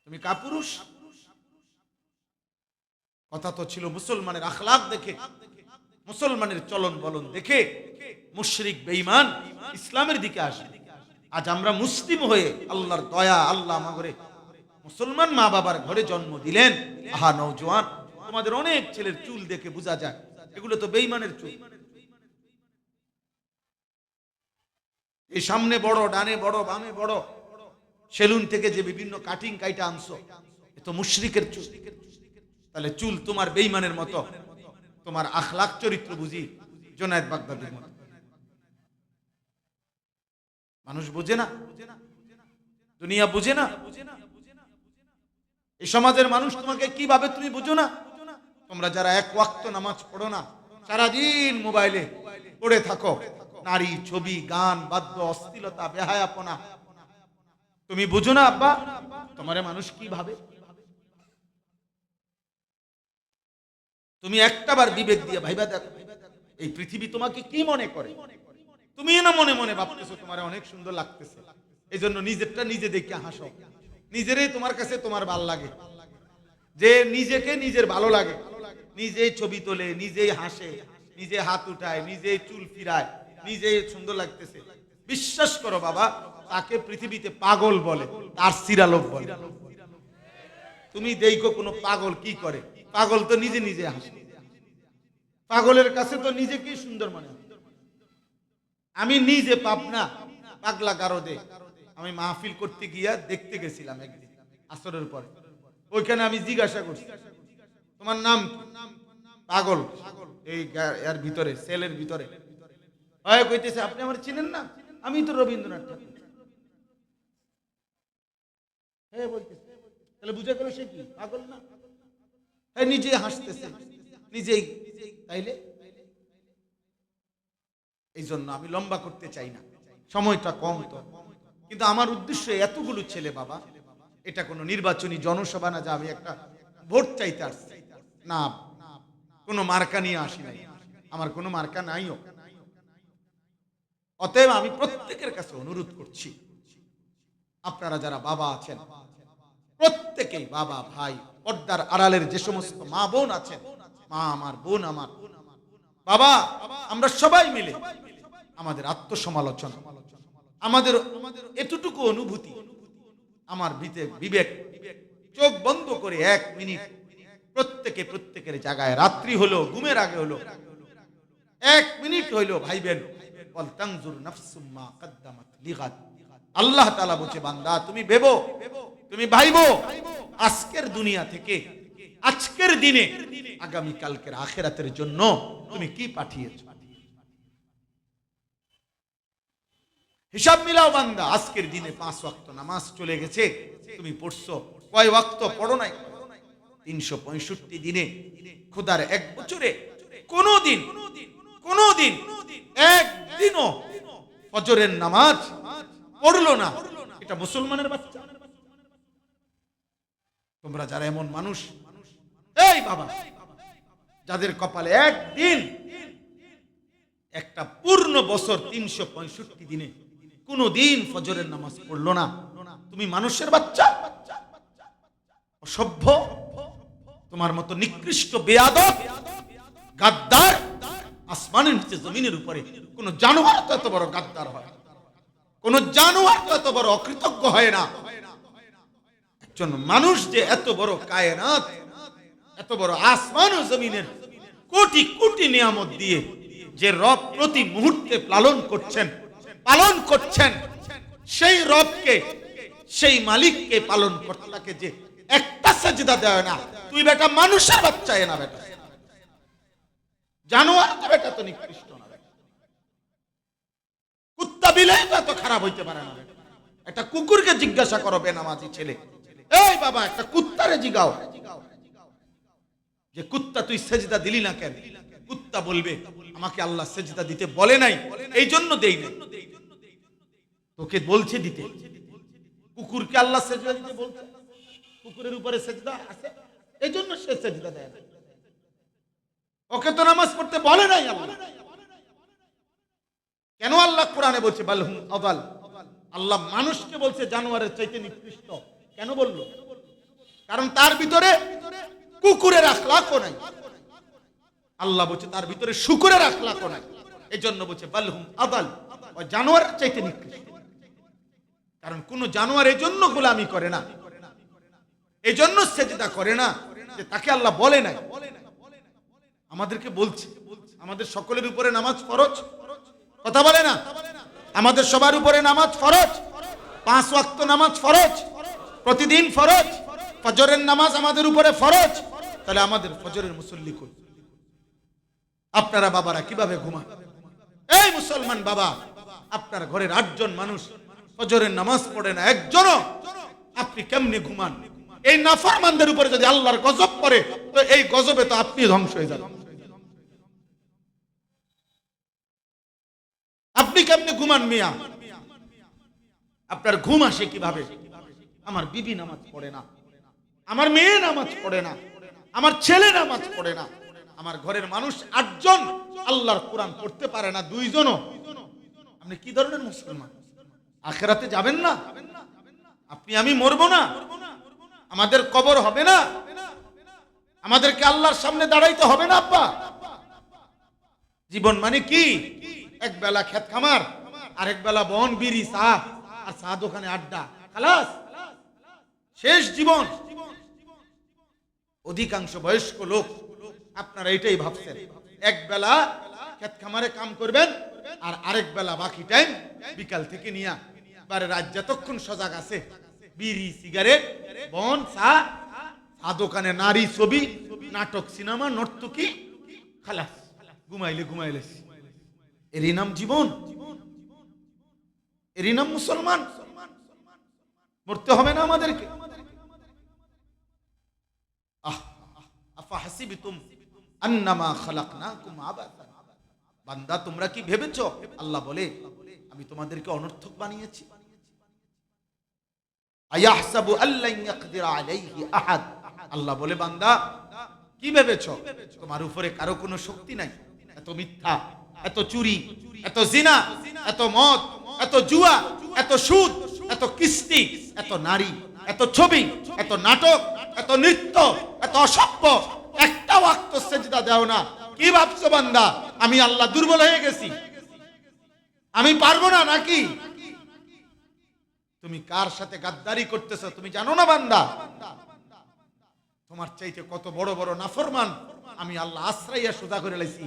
তুমি কাপুরুষ। কথা তো ছিল মুসলমানের আখলাক দেখে, মুসলমানের চলন বলন দেখে মুশরিক বেঈমান ইসলামের দিকে আসে। আজ আমরা মুসলিম হয়ে আল্লাহর দয়া, আল্লাহ আমাদের মুসলমান মা বাবার ঘরে জন্ম দিলেন। আহা নওজোয়ান, তোমাদের অনেক ছেলের চুল দেখে বোঝা যায় এগুলো তো বেঈমানের চুল। এই সামনে বড়, ডানে বড়, বামে বড়, সেলুন থেকে যে বিভিন্ন কাটিং কাইটা আনছো, এ তো মুশরিকের চুল। তাহলে চুল তোমার বেঈমানের মতো, তোমার আখলাক চরিত্র বুঝি জুনায়েদ বাগদাদির মতো। মানুষ বুঝে না, দুনিয়া বুঝে না, এই সমাজের মানুষ তোমাকে কিভাবে তুমি বুঝো না। তোমরা যারা এক ওয়াক্ত নামাজ পড়ো না, সারাদিন মোবাইলে পড়ে থাকো, নারী, ছবি, গান, বাদ্য, অশ্লীলতা, বেহায়াপনা, তুমি বুঝো না আব্বা তোমারে মানুষ কি ভাবে। তুমি একটাবার বিবেক দিয়ে ভাইবা দেখো, এই পৃথিবী তোমাকে কি মনে করে। তুমি না মনে মনে ভাবতেছো তোমার অনেক সুন্দর লাগতেছে, এই জন্য নিজেরটা নিজে দেখে হাসো। নিজেরই তোমার কাছে তোমার ভাল লাগে, যে নিজেকে নিজের ভালো লাগে, নিজেই ছবি তোলে, নিজেই হাসে, নিজে হাত উঠায়, নিজেই চুল ফিরায়, নিজেই সুন্দর লাগতেছে। বিশ্বাস করো বাবা, তাকে পৃথিবীতে পাগল বলে, তার সিরালোক বলে। তুমি দেখো কোনো পাগল কি করে, পাগল তো নিজে নিজে হাসে, পাগলের কাছে তো নিজেকেই সুন্দর মনে হয়। আমি নিজে পাবনা পাগলা গারদে আমি মাহফিল করতে গিয়া দেখতে গেছিলাম একদিন আসরের পরে। ওইখানে আমি জিজ্ঞাসা করছি তোমার নাম কি? পাগল এই এর ভিতরে, সেলের ভিতরে হয় কইতেছে আপনি আমার চিনেন না, আমি তো রবীন্দ্রনাথ ঠাকুর। হ্যাঁ বলতেছে, তাহলে বুঝা গেল সে কি পাগল না? হ্যাঁ নিজে হাসতেছে নিজেই। তাইলে এই জন্য আমি লম্বা করতে চাই না, সময়টা কম তো, কিন্তু আমার উদ্দেশ্য এতগুলো ছেলে বাবা, এটা কোনো নির্বাচনী জনসভা না যে আমি একটা ভোট চাইতে আসছি না, কোনো মার্কা নিয়ে আসি নাই, আমার কোনো মার্কা নাইও। অতএব আমি প্রত্যেকের কাছে অনুরোধ করছি, আপনারা যারা বাবা আছেন প্রত্যেকেই, বাবা, ভাই, পর্দার আড়ালের যে সমস্ত মা বোন আছেন, মা আমার, বোন আমার, বাবা, আমরা সবাই মিলে আমাদের আত্মসমালোচনা, আমাদের এতটুকু অনুভূতি, আমার বিবেক চোখ বন্ধ করে 1 মিনিট প্রত্যেকে প্রত্যেকের জায়গায়, রাত্রি হলো, ঘুমের আগে হলো, 1 মিনিট হইলো ভাইবেন, বল তানজুর নাফসুম মা কদ্দামাত লিগাদ। আল্লাহ তাআলা বলছে বান্দা তুমি ভেবো, তুমি ভাইবো, আজকের দুনিয়া থেকে, আজকের দিনে আগামী কালকের আখিরাতের জন্য তুমি কি পাঠিয়েছো। হিসাব মিলাও বান্দা, আজকের দিনে 5 ওয়াক্ত নামাজ চলে গেছে, তুমি পড়ছো কয় ওয়াক্ত পড়ো নাই? 365 দিনে, খোদার 1 বছরে কোনদিন একদিনও ফজরের নামাজ পড়লো না, এটা মুসলমানের বাচ্চা। তোমরা যারা এমন মানুষ, এই বাবা, যাদের কপালে একদিন, একটা পূর্ণ বছর 365 দিনে কোনদিন ফজরের নামাজ পড়লো না, তুমি মানুষের বাচ্চা, অসভ্য, তোমার মতো নিকৃষ্ট বেয়াদব গাদ্দার আসমানের নিচে জমিনের উপরে কোন জানোয়ার তো এত বড় গাদ্দার হয়, কোন জানোয়ার তো এত বড় অকৃতজ্ঞ হয় না। একজন মানুষ যে এত বড় কায়নাত, এত বড় আসমান ও জমিনের কোটি কোটি নিয়ামত দিয়ে যে রব প্রতি মুহূর্তে পালন করছেন, সেই রবকে, সেই মালিককে, পালন কর্তাকে যে একটা সাজদা দেয় না, তুই বেটা মানুষের বাচ্চা না বেটা, জানোয়ার তো বেটা, তো নিকৃষ্ট না বেটা, কুত্তা বিলাই তো এত খারাপ হইতে পারে না বেটা। একটা কুকুরকে জিজ্ঞাসা করো, বেনামাজি ছেলে, এই বাবা একটা কুত্তারে জিগাও যে কুত্তা তুই সেজদা দিলি না কেন? কুত্তা বলবে আমাকে আল্লাহ সেজদা দিতে বলে নাই, এই জন্য দেই নাই। তোকে বলছে দিতে, কুকুরকে আল্লাহ সেজদা দিতে বলছে, কুকুরের উপরে সেজদা আছে, এই জন্য সে সেজদা দেয় না। ওকে তো নামাজ পড়তে বলে নাই আল্লাহ। কেন আল্লাহ কোরআনে বলছে বালহুম আদাল? আল্লাহ মানুষকে বলছে জানোয়ারের চাইতে নিকৃষ্ট, কেন বললো? কারণ তার ভিতরে কুকুরের আখলাকও নাই। আল্লাহ বলছে তার ভিতরে শুকরের আখলাকও নাই। এই জন্য বলছে বালহুম আদাল, ও জানোয়ারের চাইতে নিকৃষ্ট। কারণ কোন জানোয়ার এই জন্য গোলামি করে না, এই জন্য সেজদা করে না যে তাকে আল্লাহ বলে নাই। আমাদেরকে বলছে আমাদের সকলের উপরে নামাজ ফরজ, কথা বলে না? আমাদের সবার উপরে নামাজ ফরজ, 5 ওয়াক্ত নামাজ ফরজ, প্রতিদিন ফরজ। ফজরের নামাজ আমাদের উপরে ফরজ। তাহলে আমাদের ফজরের মুসল্লি কই? আপনারা বাবারা কিভাবে ঘুমান? এই মুসলমান বাবা, আপনার ঘরের 8 জন মানুষ ফজরের নামাজ পড়ে না একজনও, আপনি কেমনে ঘুমান? এই নাফরমানদের উপরে যদি আল্লাহর গজব পড়ে, তো এই গজবে তো আপনি ধ্বংস হয়ে যাবেন। আপনি কেমনে ঘুমান মিয়া? আপনার ঘুম আসে কিভাবে? আমার বিবি নামাজ পড়ে না, আমার মেয়ে নামাজ পড়ে না, আমার ছেলে নামাজ পড়ে না, আমার ঘরের মানুষ 8 জন আল্লাহর কোরআন পড়তে পারে না 2 জনও। আপনি কি ধরনের মুসলমান? আখিরাতে যাবেন না? আপনি আমি মরবো না? আমাদের কবর হবে না? আমাদেরকে আল্লাহর সামনে দাঁড়াইতে হবে না? আব্বা, জীবন মানে কি? এক বেলা খেত খামার, আরেক বেলা বন বিড়ি চা, আর চা দোকানে আড্ডা, খালাস, শেষ জীবন। অধিকাংশ বয়স্ক লোক আপনারা এটাই ভাবছেন, এক বেলা খেত খামারে কাম করবেন, আর আরেক বেলা বাকি টাইম বিকাল থেকে নিয়া বারে রাত যতক্ষণ সজাগ আছে বিড়ি সিগারেট বন চা, চা দোকানে নারী ছবি নাটক সিনেমা নর্তকী, খালাস, ঘুমাইলে। এরই নাম জীবন? এরই নাম মুসলমান? মরতে হবে না আমাদেরকে? আফাহাসিবতুম আন্নামা খালাকনাকুম আবাসান, বান্দা তোমরা কি ভেবেছো, আল্লাহ বলে আমি তোমাদেরকে অনর্থক বানিয়েছি? আয়াহসাবু আল্লান ইয়াকদিরা আলাইহি আহাদ, আল্লাহ বলে বান্দা কি ভেবেছো তোমার উপরে কারো কোনো শক্তি নাই? এত মিথ্যা, এত চুরি, এত জিনা, এত মদ, এত জুয়া, এত সুদ, এত কিস্তি, এত নারী, এত ছবি, এত নাটক, এত নৃত্য, এত অসভ্য, একটা ওয়াক্ত সেজদা দাও না। কি ভাবছো বান্দা আমি আল্লাহ দুর্বল হয়ে গেছি, আমি পারবো না নাকি? তুমি কার সাথে গাদ্দারি করতেছো তুমি জানো না বান্দা? তোমার চাইতে কত বড় বড় নাফরমান আমি আল্লাহ আশ্রয়া সোজা করে লাইছি।